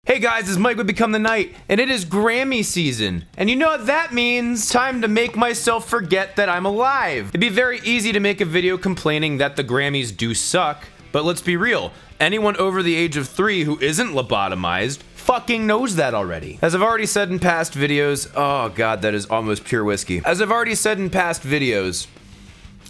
Hey guys, it's Mike with Become the Night, and it is Grammy season. And you know what that means? Time to make myself forget that I'm alive. It'd be very easy to make a video complaining that the Grammys do suck, but let's be real, anyone over the age of 3 who isn't lobotomized fucking knows that already. As I've already said in past videos, oh god, that is almost pure whiskey. As I've already said in past videos,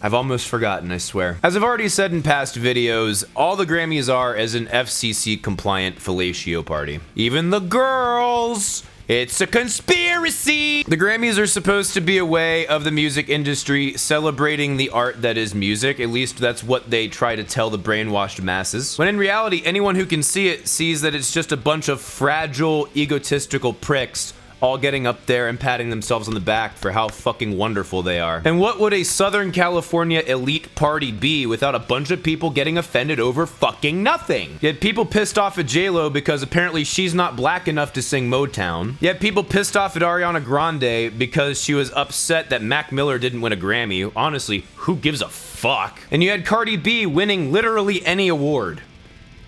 I've almost forgotten, I swear. As I've already said in past videos, all the Grammys are is an FCC-compliant fellatio party. Even the girls! It's a conspiracy! The Grammys are supposed to be a way of the music industry celebrating the art that is music. At least that's what they try to tell the brainwashed masses. When in reality, anyone who can see it sees that it's just a bunch of fragile, egotistical pricks all getting up there and patting themselves on the back for how fucking wonderful they are. And what would a Southern California elite party be without a bunch of people getting offended over fucking nothing? You had people pissed off at J-Lo because apparently she's not black enough to sing Motown. You had people pissed off at Ariana Grande because she was upset that Mac Miller didn't win a Grammy. Honestly, who gives a fuck? And you had Cardi B winning literally any award.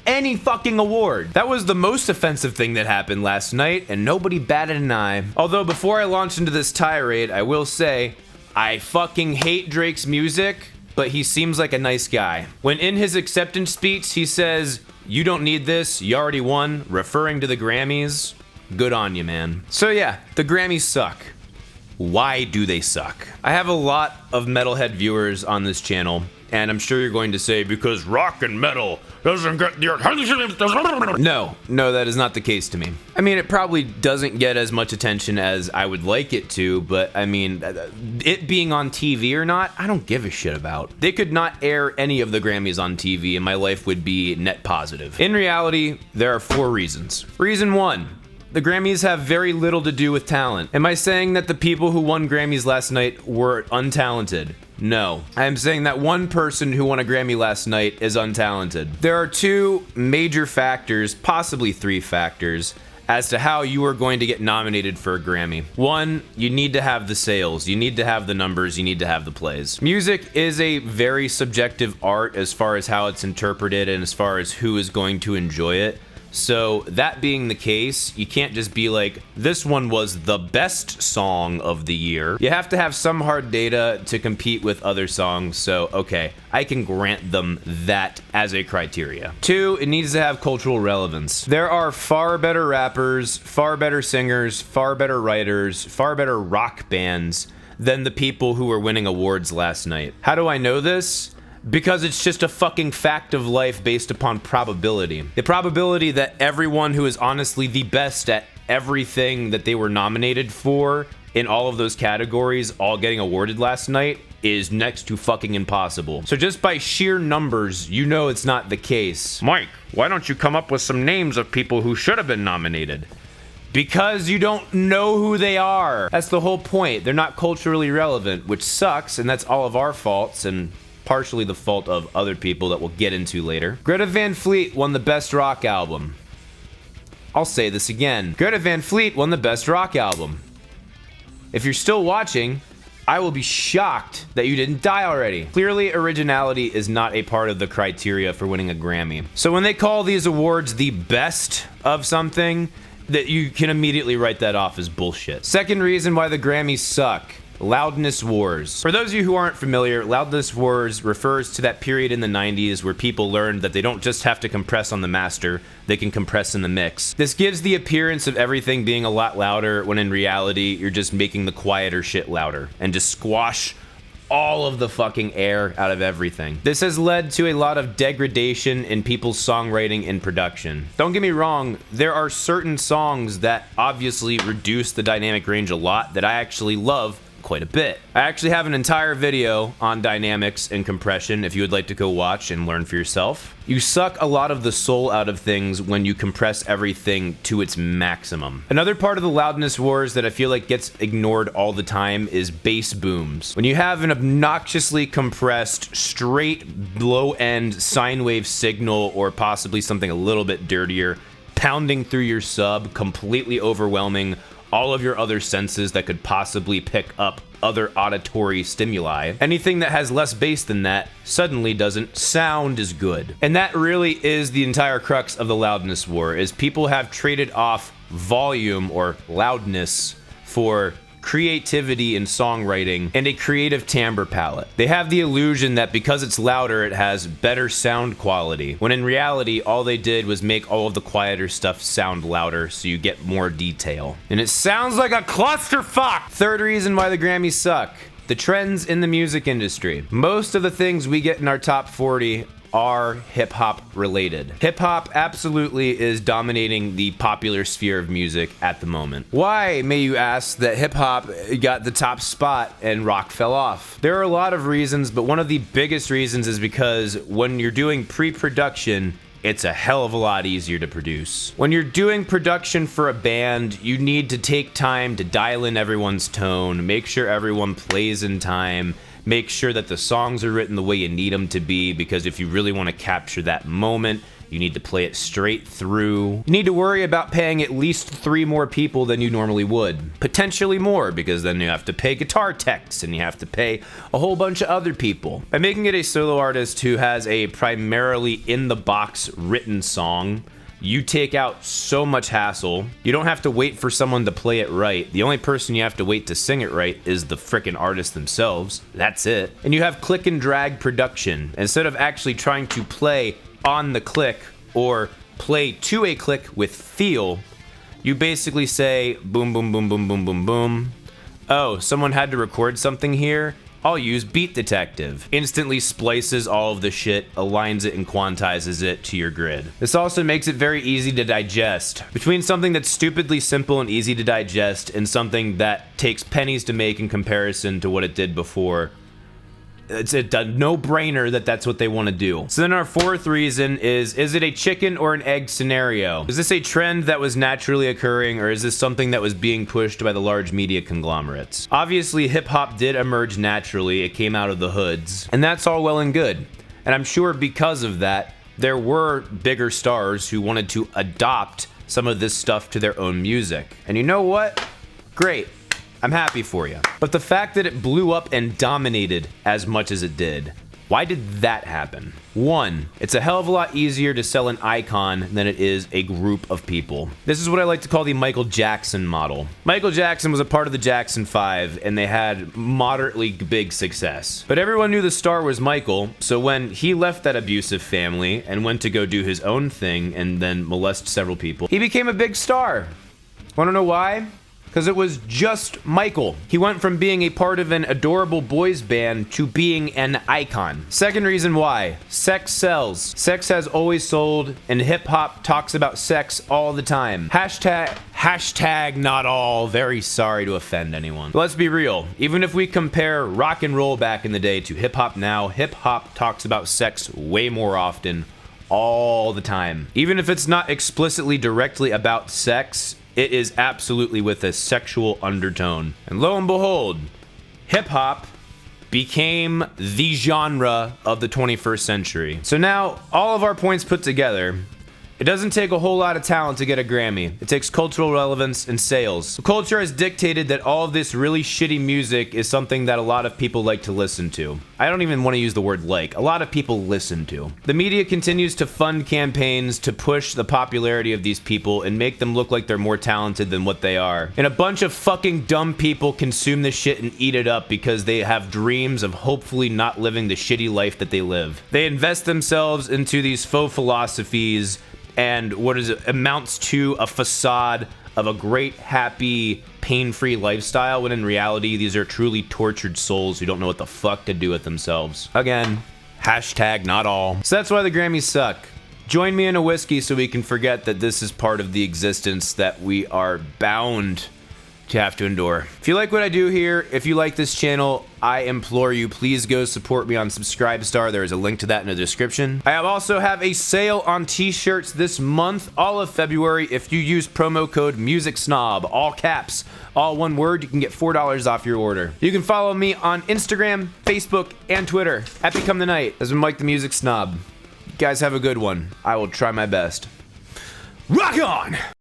Any fucking award. That was the most offensive thing that happened last night, and nobody batted an eye. Although before I launch into this tirade, I will say, I fucking hate Drake's music, but he seems like a nice guy. When in his acceptance speech, he says, "You don't need this, you already won," referring to the Grammys, good on you, man. So yeah, the Grammys suck. Why do they suck? I have a lot of metalhead viewers on this channel, and I'm sure you're going to say, because rock and metal doesn't get your attention. No, that is not the case to me. I mean, it probably doesn't get as much attention as I would like it to, but I mean, it being on TV or not, I don't give a shit about. They could not air any of the Grammys on TV and my life would be net positive. In reality, there are 4 reasons. Reason 1. The Grammys have very little to do with talent. Am I saying that the people who won Grammys last night were untalented? No. I am saying that one person who won a Grammy last night is untalented. There are 2 major factors, possibly 3 factors, as to how you are going to get nominated for a Grammy. 1, you need to have the sales, you need to have the numbers, you need to have the plays. Music is a very subjective art as far as how it's interpreted and as far as who is going to enjoy it. So that being the case, you can't just be like, this one was the best song of the year. You have to have some hard data to compete with other songs, so okay, I can grant them that as a criteria. 2, it needs to have cultural relevance. There are far better rappers, far better singers, far better writers, far better rock bands than the people who were winning awards last night. How do I know this? Because it's just a fucking fact of life based upon probability. The probability that everyone who is honestly the best at everything that they were nominated for in all of those categories all getting awarded last night is next to fucking impossible. So just by sheer numbers, you know it's not the case. Mike, why don't you come up with some names of people who should have been nominated? Because you don't know who they are. That's the whole point. They're not culturally relevant, which sucks, and that's all of our faults, and partially the fault of other people that we'll get into later. Greta Van Fleet won the Best Rock Album. I'll say this again. Greta Van Fleet won the Best Rock Album. If you're still watching, I will be shocked that you didn't die already. Clearly, originality is not a part of the criteria for winning a Grammy. So when they call these awards the best of something, that you can immediately write that off as bullshit. Second reason why the Grammys suck. Loudness Wars. For those of you who aren't familiar, Loudness Wars refers to that period in the 90s where people learned that they don't just have to compress on the master, they can compress in the mix. This gives the appearance of everything being a lot louder when in reality you're just making the quieter shit louder and just squash all of the fucking air out of everything. This has led to a lot of degradation in people's songwriting and production. Don't get me wrong, there are certain songs that obviously reduce the dynamic range a lot that I actually love quite a bit. I actually have an entire video on dynamics and compression if you would like to go watch and learn for yourself. You suck a lot of the soul out of things when you compress everything to its maximum. Another part of the Loudness Wars that I feel like gets ignored all the time is bass booms. When you have an obnoxiously compressed, straight low-end sine wave signal or possibly something a little bit dirtier pounding through your sub, completely overwhelming all of your other senses that could possibly pick up other auditory stimuli. Anything that has less bass than that suddenly doesn't sound as good. And that really is the entire crux of the loudness war, is people have traded off volume or loudness for creativity in songwriting and a creative timbre palette. They have the illusion that because it's louder, it has better sound quality, when in reality, all they did was make all of the quieter stuff sound louder so you get more detail. And it sounds like a clusterfuck! Third reason why the Grammys suck: the trends in the music industry. Most of the things we get in our top 40 are hip-hop related. Hip-hop absolutely is dominating the popular sphere of music at the moment. Why, may you ask, that hip-hop got the top spot and rock fell off? There are a lot of reasons, but one of the biggest reasons is because when you're doing pre-production, it's a hell of a lot easier to produce. When you're doing production for a band, you need to take time to dial in everyone's tone, make sure everyone plays in time, make sure that the songs are written the way you need them to be, because if you really want to capture that moment, you need to play it straight through. You need to worry about paying at least 3 more people than you normally would. Potentially more, because then you have to pay guitar techs and you have to pay a whole bunch of other people. By making it a solo artist who has a primarily in-the-box written song, you take out so much hassle. You don't have to wait for someone to play it right. The only person you have to wait to sing it right is the frickin' artist themselves. That's it. And you have click and drag production. Instead of actually trying to play on the click or play to a click with feel, you basically say boom, boom, boom, boom, boom, boom, boom. Oh, someone had to record something here? I'll use Beat Detective. Instantly splices all of the shit, aligns it and quantizes it to your grid. This also makes it very easy to digest. Between something that's stupidly simple and easy to digest and something that takes pennies to make in comparison to what it did before, it's a no-brainer that that's what they want to do. So then our fourth reason is it a chicken or an egg scenario? Is this a trend that was naturally occurring, or is this something that was being pushed by the large media conglomerates? Obviously, hip-hop did emerge naturally. It came out of the hoods, and that's all well and good. And I'm sure because of that, there were bigger stars who wanted to adopt some of this stuff to their own music. And you know what? Great. I'm happy for you. But the fact that it blew up and dominated as much as it did, why did that happen? 1, it's a hell of a lot easier to sell an icon than it is a group of people. This is what I like to call the Michael Jackson model. Michael Jackson was a part of the Jackson 5 and they had moderately big success. But everyone knew the star was Michael, so when he left that abusive family and went to go do his own thing and then molest several people, he became a big star. Wanna know why? Because it was just Michael. He went from being a part of an adorable boys band to being an icon. Second reason why: sex sells. Sex has always sold, and hip-hop talks about sex all the time. Hashtag not all. Very sorry to offend anyone. But let's be real. Even if we compare rock and roll back in the day to hip-hop now, hip-hop talks about sex way more often, all the time. Even if it's not explicitly directly about sex, it is absolutely with a sexual undertone. And lo and behold, hip-hop became the genre of the 21st century. So now, all of our points put together, it doesn't take a whole lot of talent to get a Grammy. It takes cultural relevance and sales. The culture has dictated that all of this really shitty music is something that a lot of people like to listen to. I don't even want to use the word like. A lot of people listen to. The media continues to fund campaigns to push the popularity of these people and make them look like they're more talented than what they are. And a bunch of fucking dumb people consume this shit and eat it up because they have dreams of hopefully not living the shitty life that they live. They invest themselves into these faux philosophies and what amounts to a facade of a great, happy, pain-free lifestyle, when in reality, these are truly tortured souls who don't know what the fuck to do with themselves. Again, hashtag not all. So that's why the Grammys suck. Join me in a whiskey so we can forget that this is part of the existence that we are bound to have to endure. If you like what I do here, if you like this channel, I implore you, please go support me on Subscribestar. There is a link to that in the description. I also have a sale on t-shirts this month, all of February. If you use promo code MUSICSNOB, all caps, all one word, you can get $4 off your order. You can follow me on Instagram, Facebook, and Twitter at Become the Night. This has been Mike the Music Snob. You guys have a good one. I will try my best. Rock on!